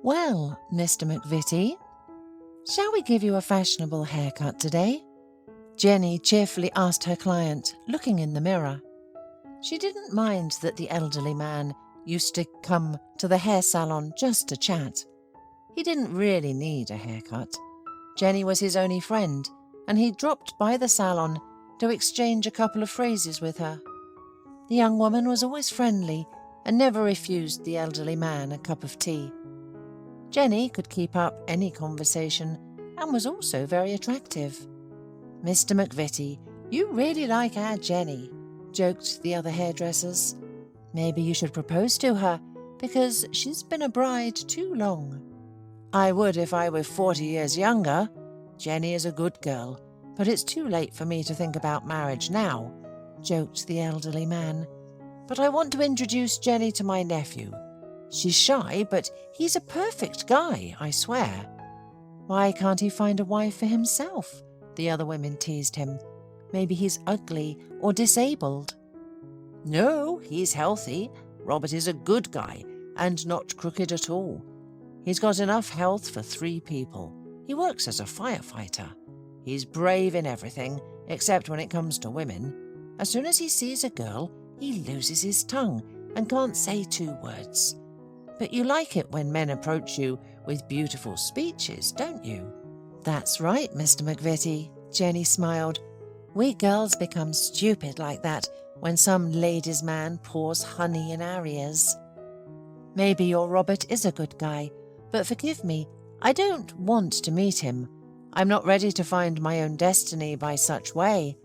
"Well, Mr. McVitie, shall we give you a fashionable haircut today?" Jenny cheerfully asked her client, looking in the mirror. She didn't mind that the elderly man used to come to the hair salon just to chat. He didn't really need a haircut. Jenny was his only friend, and he dropped by the salon to exchange a couple of phrases with her. The young woman was always friendly and never refused the elderly man a cup of tea. Jenny could keep up any conversation and was also very attractive. "Mr. McVitie, you really like our Jenny," joked the other hairdressers. "Maybe you should propose to her, because she's been a bride too long." "I would if I were 40 years younger. Jenny is a good girl, but it's too late for me to think about marriage now," joked the elderly man. "But I want to introduce Jenny to my nephew. She's shy, but he's a perfect guy, I swear." "Why can't he find a wife for himself?" the other women teased him. "Maybe he's ugly or disabled." "No, he's healthy. Robert is a good guy and not crooked at all. He's got enough health for 3 people. He works as a firefighter. He's brave in everything, except when it comes to women. As soon as he sees a girl, he loses his tongue and can't say 2 words. But you like it when men approach you with beautiful speeches, don't you?" "That's right, Mr. McVitie," Jenny smiled. "We girls become stupid like that when some ladies' man pours honey in our ears. Maybe your Robert is a good guy, but forgive me, I don't want to meet him. I'm not ready to find my own destiny by such way.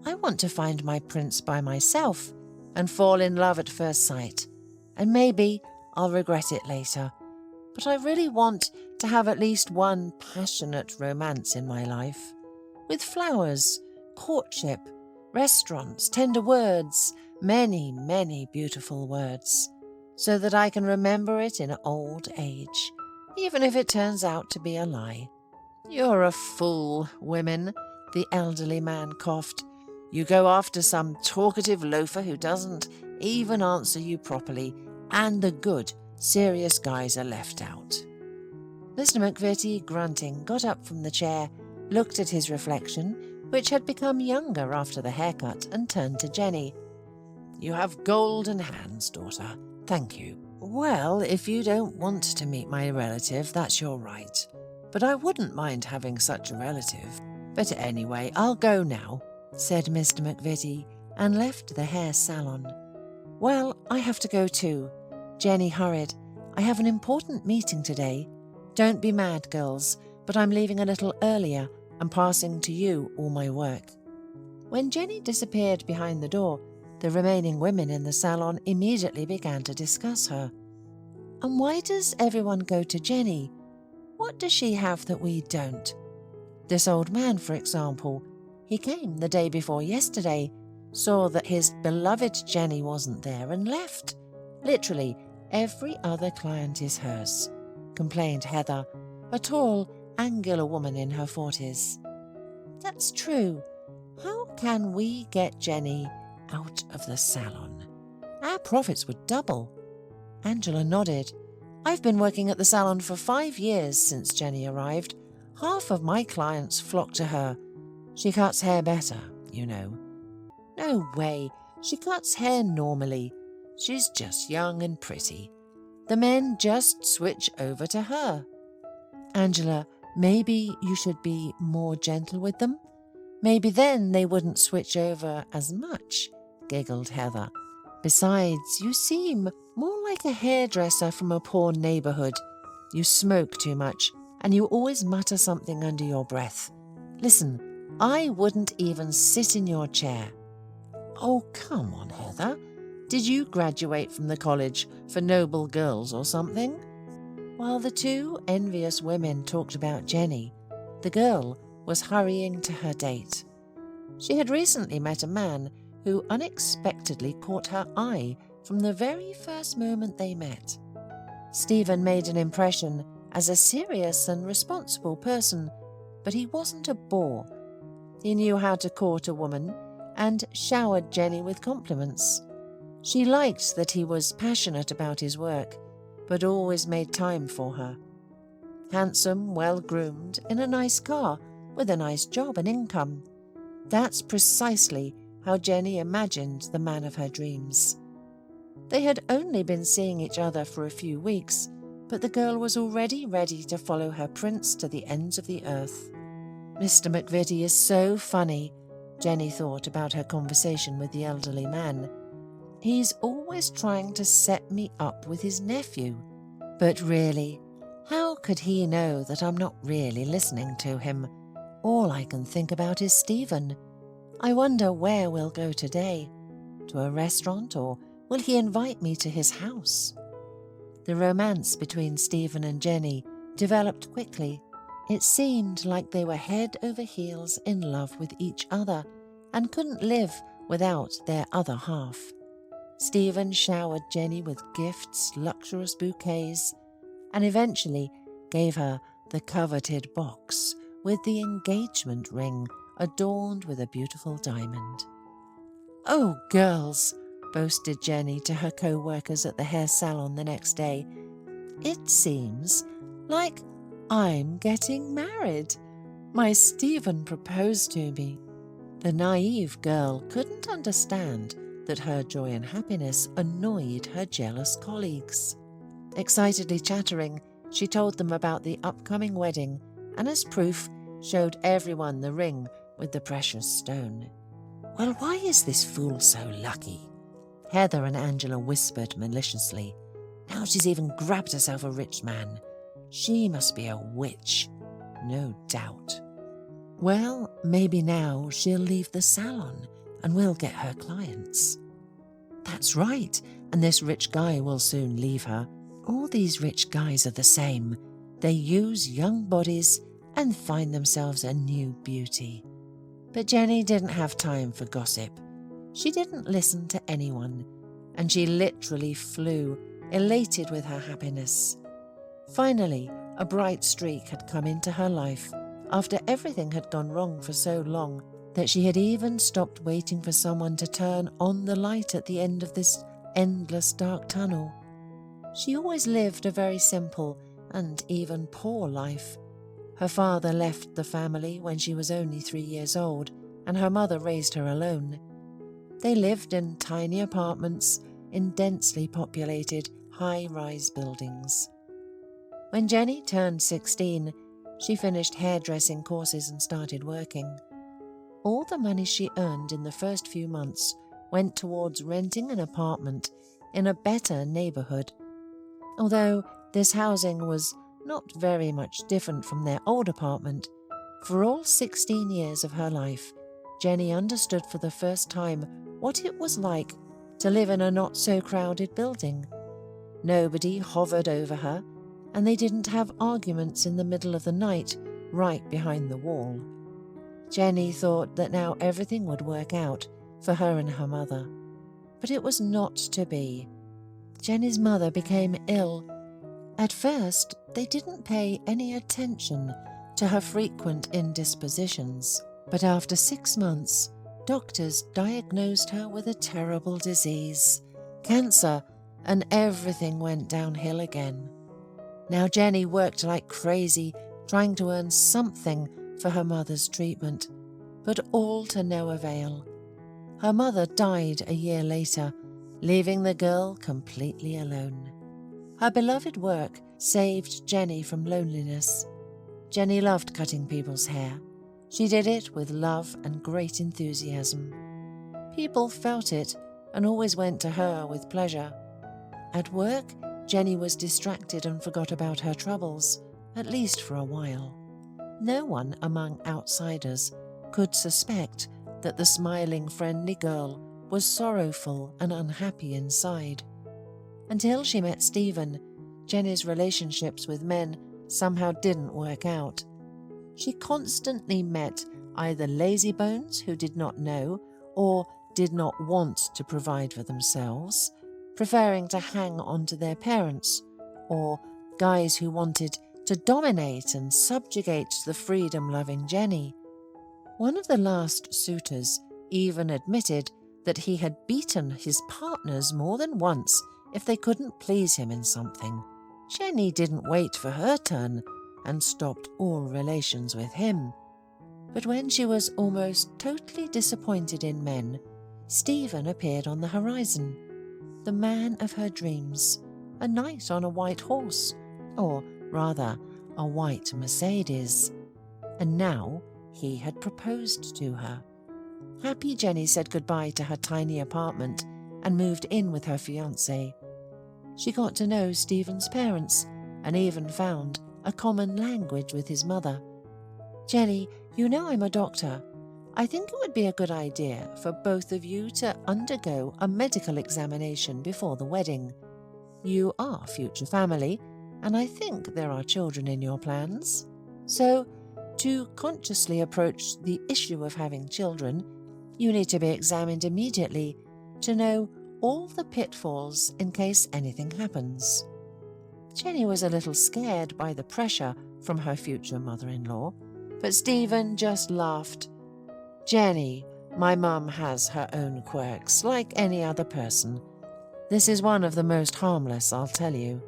I want to find my prince by myself and fall in love at first sight. And maybe I'll regret it later. But I really want to have at least one passionate romance in my life. With flowers, courtship, restaurants, tender words, many, many beautiful words, so that I can remember it in old age, even if it turns out to be a lie." "You're a fool, women," the elderly man coughed. "You go after some talkative loafer who doesn't even answer you properly, and the good, serious guys are left out." Mr. McVitie, grunting, got up from the chair, looked at his reflection, which had become younger after the haircut, and turned to Jenny. "You have golden hands, daughter. Thank you. Well, if you don't want to meet my relative, that's your right. But I wouldn't mind having such a relative. But anyway, I'll go now," said Mr. McVitie, and left the hair salon. "Well, I have to go too," Jenny hurried. "I have an important meeting today. Don't be mad, girls, but I'm leaving a little earlier and passing to you all my work." When Jenny disappeared behind the door, the remaining women in the salon immediately began to discuss her. "And why does everyone go to Jenny? What does she have that we don't? This old man, for example, he came the day before yesterday, saw that his beloved Jenny wasn't there and left. Literally, every other client is hers," complained Heather, a tall, angular woman in her 40s. "That's true. How can we get Jenny out of the salon? Our profits would double." Angela nodded. "I've been working at the salon for 5 years since Jenny arrived. Half of my clients flock to her. She cuts hair better, you know." "No way. She cuts hair normally. She's just young and pretty. The men just switch over to her." "Angela, maybe you should be more gentle with them. Maybe then they wouldn't switch over as much," giggled Heather. "Besides, you seem more like a hairdresser from a poor neighborhood. You smoke too much, and you always mutter something under your breath. Listen, I wouldn't even sit in your chair." "Oh, come on, Heather. Did you graduate from the college for noble girls or something?" While the 2 envious women talked about Jenny, the girl was hurrying to her date. She had recently met a man who unexpectedly caught her eye from the very first moment they met. Stephen made an impression as a serious and responsible person, but he wasn't a bore. He knew how to court a woman and showered Jenny with compliments. She liked that he was passionate about his work, but always made time for her. Handsome, well-groomed, in a nice car, with a nice job and income. That's precisely how Jenny imagined the man of her dreams. They had only been seeing each other for a few weeks, but the girl was already ready to follow her prince to the ends of the earth. Mr. McVitie is so funny, Jenny thought about her conversation with the elderly man. He's always trying to set me up with his nephew. But really, how could he know that I'm not really listening to him? All I can think about is Stephen. I wonder where we'll go today. To a restaurant, or will he invite me to his house? The romance between Stephen and Jenny developed quickly. It seemed like they were head over heels in love with each other and couldn't live without their other half. Stephen showered Jenny with gifts, luxurious bouquets, and eventually gave her the coveted box with the engagement ring adorned with a beautiful diamond. "Oh, girls," boasted Jenny to her co-workers at the hair salon the next day, "it seems like I'm getting married. My Stephen proposed to me." The naive girl couldn't understand that her joy and happiness annoyed her jealous colleagues. Excitedly chattering, she told them about the upcoming wedding and as proof showed everyone the ring with the precious stone. "Well, why is this fool so lucky?" Heather and Angela whispered maliciously. "Now she's even grabbed herself a rich man. She must be a witch, no doubt." "Well, maybe now she'll leave the salon and we'll get her clients." "That's right, and this rich guy will soon leave her. All these rich guys are the same. They use young bodies and find themselves a new beauty." But Jenny didn't have time for gossip. She didn't listen to anyone, and she literally flew, elated with her happiness. Finally, a bright streak had come into her life after everything had gone wrong for so long that she had even stopped waiting for someone to turn on the light at the end of this endless dark tunnel. She always lived a very simple and even poor life. Her father left the family when she was only 3 years old, and her mother raised her alone. They lived in tiny apartments in densely populated, high-rise buildings. When Jenny turned 16, she finished hairdressing courses and started working. All the money she earned in the first few months went towards renting an apartment in a better neighborhood. Although this housing was not very much different from their old apartment, for all 16 years of her life, Jenny understood for the first time what it was like to live in a not-so-crowded building. Nobody hovered over her, and they didn't have arguments in the middle of the night right behind the wall. Jenny thought that now everything would work out for her and her mother. But it was not to be. Jenny's mother became ill. At first, they didn't pay any attention to her frequent indispositions, but after 6 months, doctors diagnosed her with a terrible disease, cancer, and everything went downhill again. Now Jenny worked like crazy, trying to earn something for her mother's treatment, but all to no avail. Her mother died a year later, leaving the girl completely alone. Her beloved work saved Jenny from loneliness. Jenny loved cutting people's hair. She did it with love and great enthusiasm. People felt it and always went to her with pleasure. At work, Jenny was distracted and forgot about her troubles, at least for a while. No one among outsiders could suspect that the smiling, friendly girl was sorrowful and unhappy inside. Until she met Stephen, Jenny's relationships with men somehow didn't work out. She constantly met either lazybones who did not know or did not want to provide for themselves, preferring to hang on to their parents, or guys who wanted to dominate and subjugate the freedom-loving Jenny. One of the last suitors even admitted that he had beaten his partners more than once if they couldn't please him in something. Jenny didn't wait for her turn and stopped all relations with him. But when she was almost totally disappointed in men, Stephen appeared on the horizon, the man of her dreams, a knight on a white horse, or rather, a white Mercedes. And now he had proposed to her. Happy Jenny said goodbye to her tiny apartment and moved in with her fiancé. She got to know Stephen's parents and even found a common language with his mother. "Jenny, you know I'm a doctor. I think it would be a good idea for both of you to undergo a medical examination before the wedding. You are future family, and I think there are children in your plans. So, to consciously approach the issue of having children, you need to be examined immediately to know all the pitfalls in case anything happens." Jenny was a little scared by the pressure from her future mother-in-law, but Stephen just laughed. "Jenny, my mum has her own quirks, like any other person. This is one of the most harmless, I'll tell you.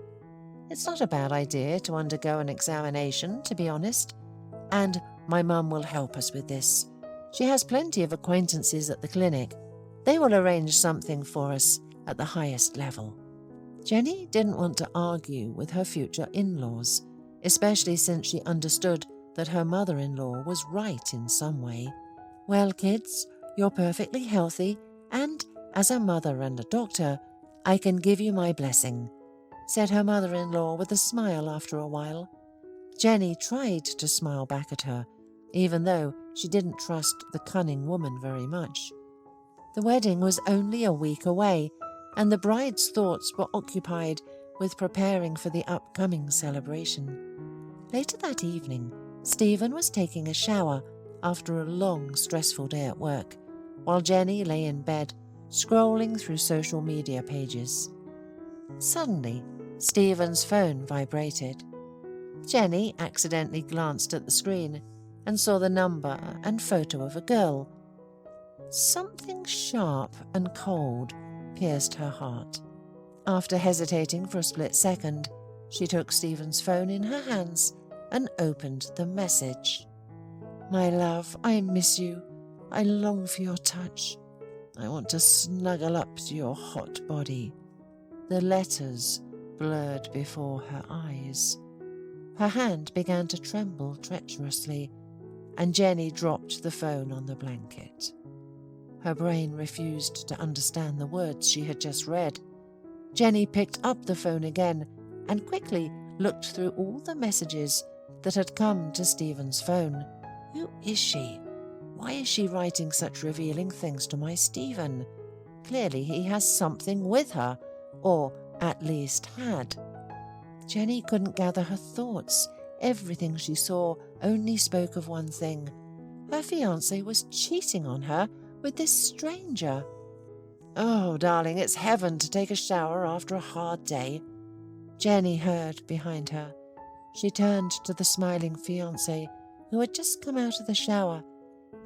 It's not a bad idea to undergo an examination, to be honest, and my mum will help us with this. She has plenty of acquaintances at the clinic. They will arrange something for us at the highest level." Jenny didn't want to argue with her future in-laws, especially since she understood that her mother-in-law was right in some way. "Well, kids, you're perfectly healthy, and as a mother and a doctor, I can give you my blessing," said her mother-in-law with a smile after a while. Jenny tried to smile back at her, even though she didn't trust the cunning woman very much. The wedding was only a week away, and the bride's thoughts were occupied with preparing for the upcoming celebration. Later that evening, Stephen was taking a shower after a long, stressful day at work, while Jenny lay in bed, scrolling through social media pages. Suddenly, Stephen's phone vibrated. Jenny accidentally glanced at the screen and saw the number and photo of a girl. Something sharp and cold pierced her heart. After hesitating for a split second, she took Stephen's phone in her hands and opened the message. "My love, I miss you. I long for your touch. I want to snuggle up to your hot body." The letters blurred before her eyes. Her hand began to tremble treacherously, and Jenny dropped the phone on the blanket. Her brain refused to understand the words she had just read. Jenny picked up the phone again and quickly looked through all the messages that had come to Stephen's phone. Who is she? Why is she writing such revealing things to my Stephen? Clearly he has something with her, or at least had. Jenny couldn't gather her thoughts. Everything she saw only spoke of one thing. Her fiancé was cheating on her with this stranger. "Oh, darling, it's heaven to take a shower after a hard day," Jenny heard behind her. She turned to the smiling fiancé, who had just come out of the shower,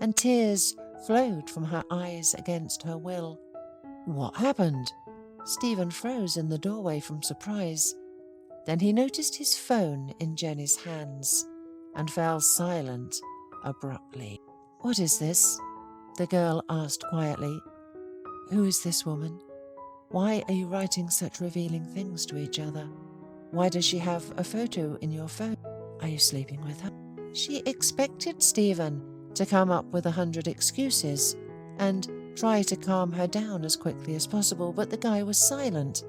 and tears flowed from her eyes against her will. "What happened?" Stephen froze in the doorway from surprise. Then he noticed his phone in Jenny's hands and fell silent abruptly. "What is this?" the girl asked quietly. "Who is this woman? Why are you writing such revealing things to each other? Why does she have a photo in your phone? Are you sleeping with her?" She expected Stephen to come up with 100 excuses and try to calm her down as quickly as possible, but the guy was silent,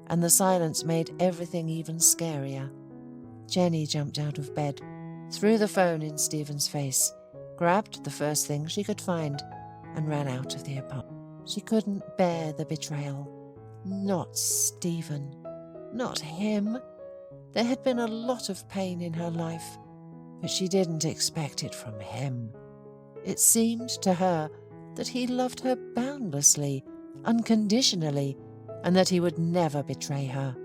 and the silence made everything even scarier. Jenny jumped out of bed, threw the phone in Stephen's face, grabbed the first thing she could find, and ran out of the apartment. She couldn't bear the betrayal. Not Stephen. Not him. There had been a lot of pain in her life, but she didn't expect it from him. It seemed to her that he loved her boundlessly, unconditionally, and that he would never betray her.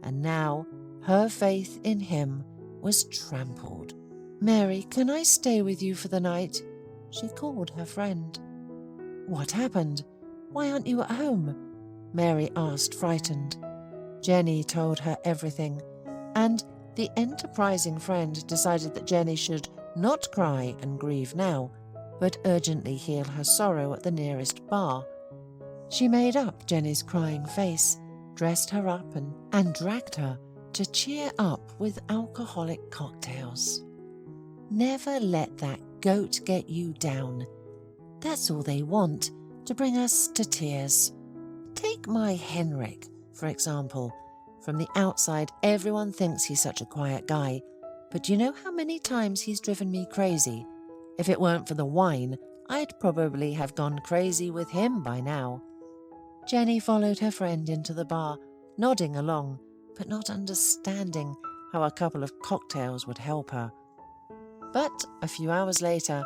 And now her faith in him was trampled. "Mary, can I stay with you for the night?" she called her friend. "What happened? Why aren't you at home?" Mary asked, frightened. Jenny told her everything, and the enterprising friend decided that Jenny should not cry and grieve now, but urgently heal her sorrow at the nearest bar. She made up Jenny's crying face, dressed her up and dragged her to cheer up with alcoholic cocktails. Never let that goat get you down. That's all they want, to bring us to tears. Take my Henrik, for example. From the outside, everyone thinks he's such a quiet guy, but do you know how many times he's driven me crazy? If it weren't for the wine, I'd probably have gone crazy with him by now. Jenny followed her friend into the bar, nodding along, but not understanding how a couple of cocktails would help her. But a few hours later,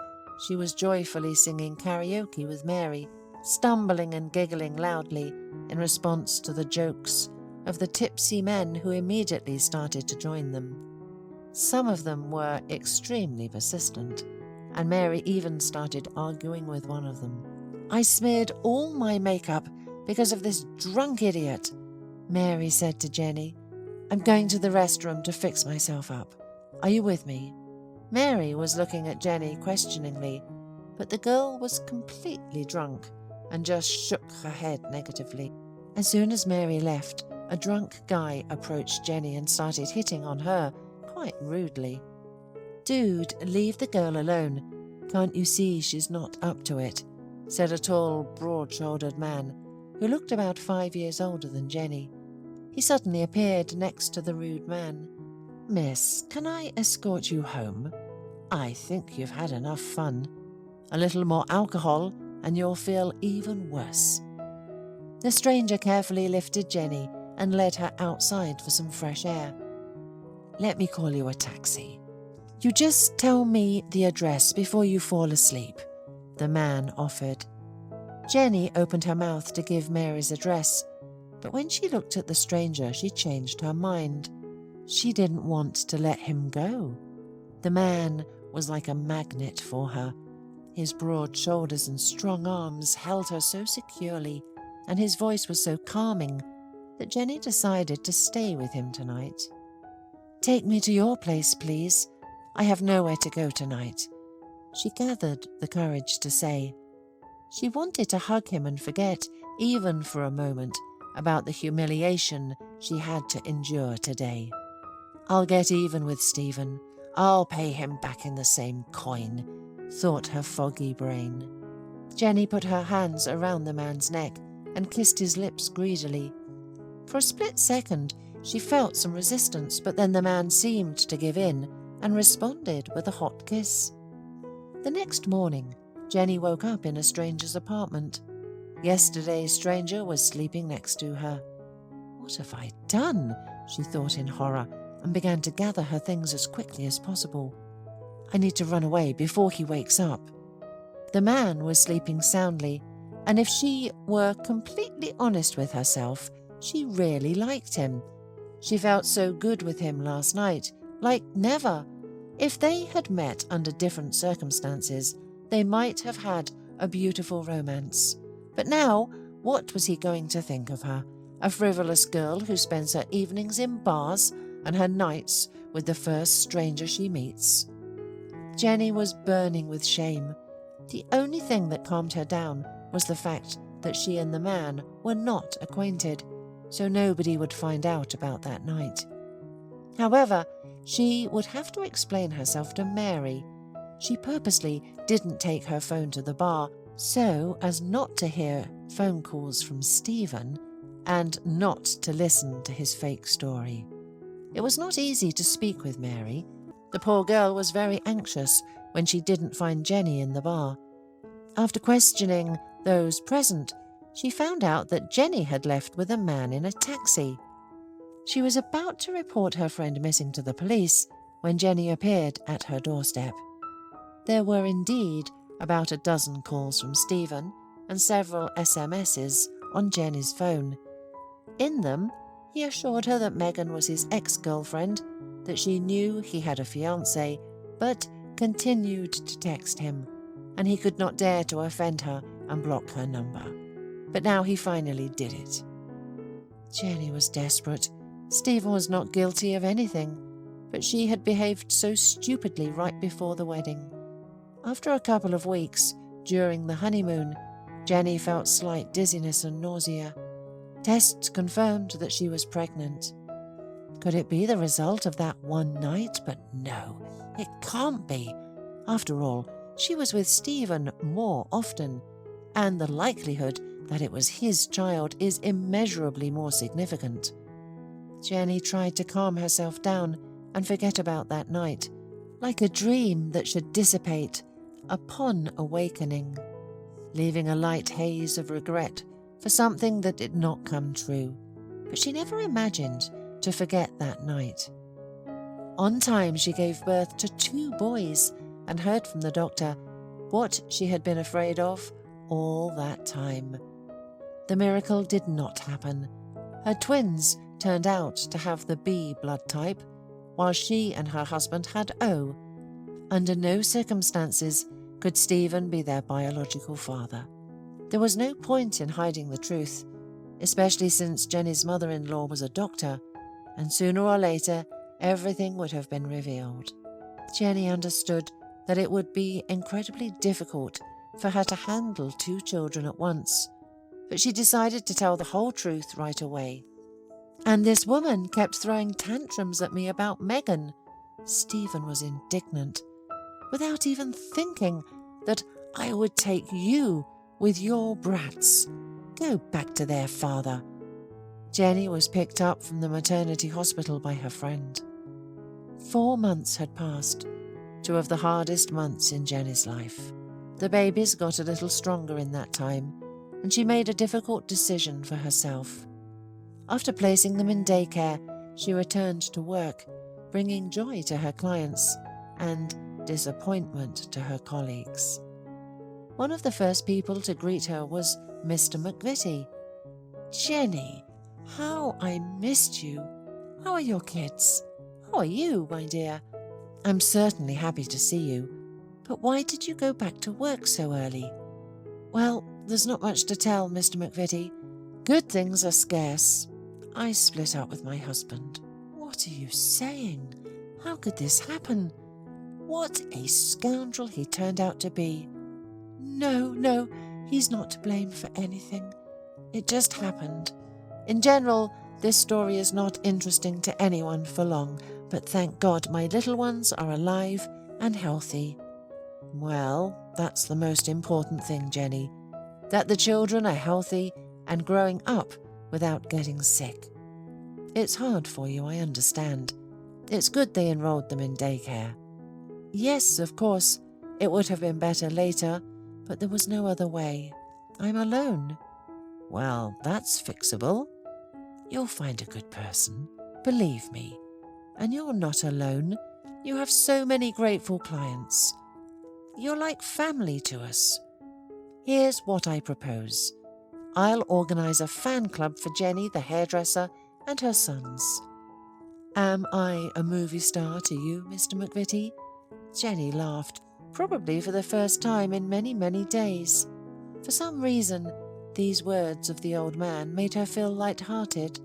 she was joyfully singing karaoke with Mary, stumbling and giggling loudly in response to the jokes of the tipsy men who immediately started to join them. Some of them were extremely persistent, and Mary even started arguing with one of them. "I smeared all my makeup because of this drunk idiot," Mary said to Jenny. "I'm going to the restroom to fix myself up. Are you with me?" Mary was looking at Jenny questioningly, but the girl was completely drunk and just shook her head negatively. As soon as Mary left, a drunk guy approached Jenny and started hitting on her, quite rudely. "Dude, leave the girl alone. Can't you see she's not up to it?" said a tall, broad-shouldered man who looked about 5 years older than Jenny. He suddenly appeared next to the rude man. "Miss, can I escort you home? I think you've had enough fun. A little more alcohol and you'll feel even worse." The stranger carefully lifted Jenny and led her outside for some fresh air. "Let me call you a taxi. You just tell me the address before you fall asleep," the man offered. Jenny opened her mouth to give Mary's address, but when she looked at the stranger, she changed her mind. She didn't want to let him go. The man was like a magnet for her. His broad shoulders and strong arms held her so securely, and his voice was so calming that Jenny decided to stay with him tonight. "Take me to your place, please. I have nowhere to go tonight," she gathered the courage to say. She wanted to hug him and forget, even for a moment, about the humiliation she had to endure today. "I'll get even with Stephen. I'll pay him back in the same coin," thought her foggy brain. Jenny put her hands around the man's neck and kissed his lips greedily. For a split second, she felt some resistance, but then the man seemed to give in and responded with a hot kiss. The next morning, Jenny woke up in a stranger's apartment. Yesterday's stranger was sleeping next to her. "What have I done?" she thought in horror, and began to gather her things as quickly as possible. "I need to run away before he wakes up." The man was sleeping soundly, and if she were completely honest with herself, she really liked him. She felt so good with him last night, like never. If they had met under different circumstances, they might have had a beautiful romance. But now, what was he going to think of her? A frivolous girl who spends her evenings in bars and her nights with the first stranger she meets. Jenny was burning with shame. The only thing that calmed her down was the fact that she and the man were not acquainted, so nobody would find out about that night. However, she would have to explain herself to Mary. She purposely didn't take her phone to the bar so as not to hear phone calls from Stephen and not to listen to his fake story. It was not easy to speak with Mary. The poor girl was very anxious when she didn't find Jenny in the bar. After questioning those present, she found out that Jenny had left with a man in a taxi. She was about to report her friend missing to the police when Jenny appeared at her doorstep. There were indeed about a dozen calls from Stephen and several SMSs on Jenny's phone. In them, he assured her that Megan was his ex-girlfriend, that she knew he had a fiancé, but continued to text him, and he could not dare to offend her and block her number. But now he finally did it. Jenny was desperate. Stephen was not guilty of anything, but she had behaved so stupidly right before the wedding. After a couple of weeks, during the honeymoon, Jenny felt slight dizziness and nausea. Tests confirmed that she was pregnant. Could it be the result of that one night? But no, it can't be. After all, she was with Stephen more often, and the likelihood that it was his child is immeasurably more significant. Jenny tried to calm herself down and forget about that night, like a dream that should dissipate upon awakening, leaving a light haze of regret for something that did not come true. But she never imagined to forget that night. On time, she gave birth to 2 boys and heard from the doctor what she had been afraid of all that time. The miracle did not happen. Her twins turned out to have the B blood type, while she and her husband had O. Under no circumstances could Stephen be their biological father. There was no point in hiding the truth, especially since Jenny's mother-in-law was a doctor, and sooner or later everything would have been revealed. Jenny understood that it would be incredibly difficult for her to handle 2 children at once, but she decided to tell the whole truth right away. And this woman kept throwing tantrums at me about Megan. Stephen was indignant, without even thinking that I would take you with your brats. Go back to their father. Jenny was picked up from the maternity hospital by her friend. 4 months had passed, 2 of the hardest months in Jenny's life. The babies got a little stronger in that time, and she made a difficult decision for herself. After placing them in daycare, she returned to work, bringing joy to her clients and disappointment to her colleagues. One of the first people to greet her was Mr. McVitie. "Jenny, how I missed you. How are your kids? How are you, my dear? I'm certainly happy to see you, but why did you go back to work so early?" "Well, there's not much to tell, Mr. McVitie. Good things are scarce. I split up with my husband." "What are you saying? How could this happen? What a scoundrel he turned out to be." No, he's not to blame for anything. It just happened. In general, this story is not interesting to anyone for long, but thank God my little ones are alive and healthy." "Well, that's the most important thing, Jenny, that the children are healthy and growing up without getting sick. It's hard for you, I understand. It's good they enrolled them in daycare." "Yes, of course. It would have been better later, but there was no other way. I'm alone." "Well, that's fixable. You'll find a good person, believe me. And you're not alone. You have so many grateful clients. You're like family to us. Here's what I propose. I'll organize a fan club for Jenny, the hairdresser, and her sons." "Am I a movie star to you, Mr. McVitie?" Jenny laughed, probably for the first time in many, many days. For some reason, these words of the old man made her feel light-hearted.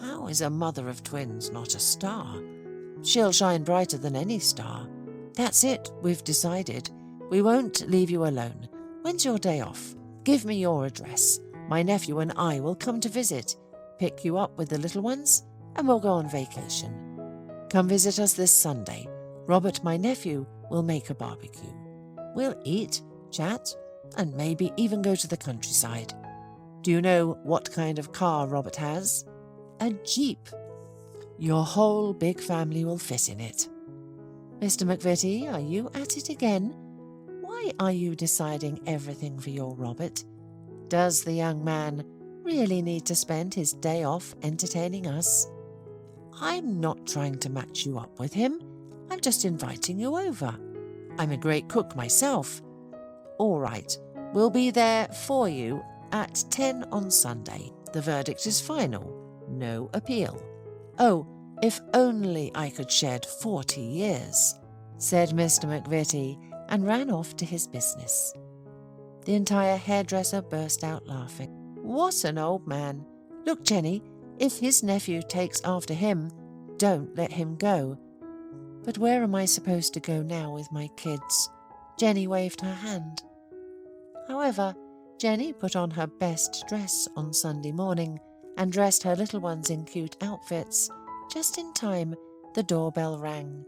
How is a mother of twins not a star? She'll shine brighter than any star. That's it, we've decided. We won't leave you alone. When's your day off? Give me your address. My nephew and I will come to visit, pick you up with the little ones, and we'll go on vacation. Come visit us this Sunday. Robert, my nephew, will make a barbecue. We'll eat, chat, and maybe even go to the countryside. Do you know what kind of car Robert has? A Jeep. Your whole big family will fit in it." "Mr. McVitie, are you at it again? Why are you deciding everything for your Robert? Does the young man really need to spend his day off entertaining us?" "I'm not trying to match you up with him. I'm just inviting you over. I'm a great cook myself." "All right, we'll be there for you at 10 on Sunday. The verdict is final. No appeal." "Oh, if only I could shed 40 years, said Mr. McVitie, and ran off to his business. The entire hairdresser burst out laughing. "What an old man! Look, Jenny, If his nephew takes after him, don't let him go. But where am I supposed to go now with my kids? Jenny waved her hand. However, Jenny put on her best dress on Sunday morning and dressed her little ones in cute outfits. Just in time, the doorbell rang.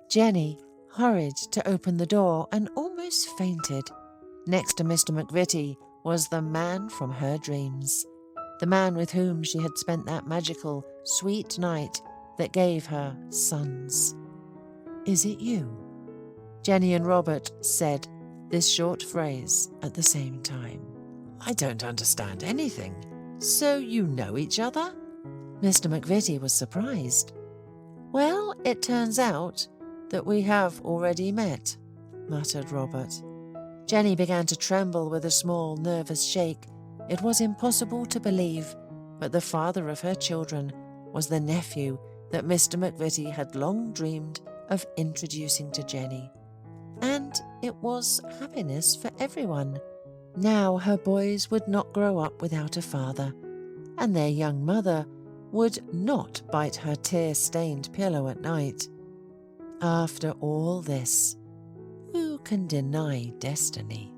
Jenny hurried to open the door and almost fainted. Next to Mr. McVitie was the man from her dreams, the man with whom she had spent that magical, sweet night that gave her sons. "Is it you?" Jenny and Robert said this short phrase at the same time. "I don't understand anything. So you know each other?" Mr. McVitie was surprised. "Well, it turns out that we have already met," muttered Robert. Jenny began to tremble with a small, nervous shake. It was impossible to believe, but the father of her children was the nephew that Mr. McVitie had long dreamed of introducing to Jenny. And it was happiness for everyone. Now her boys would not grow up without a father, and their young mother would not bite her tear-stained pillow at night. After all this, who can deny destiny?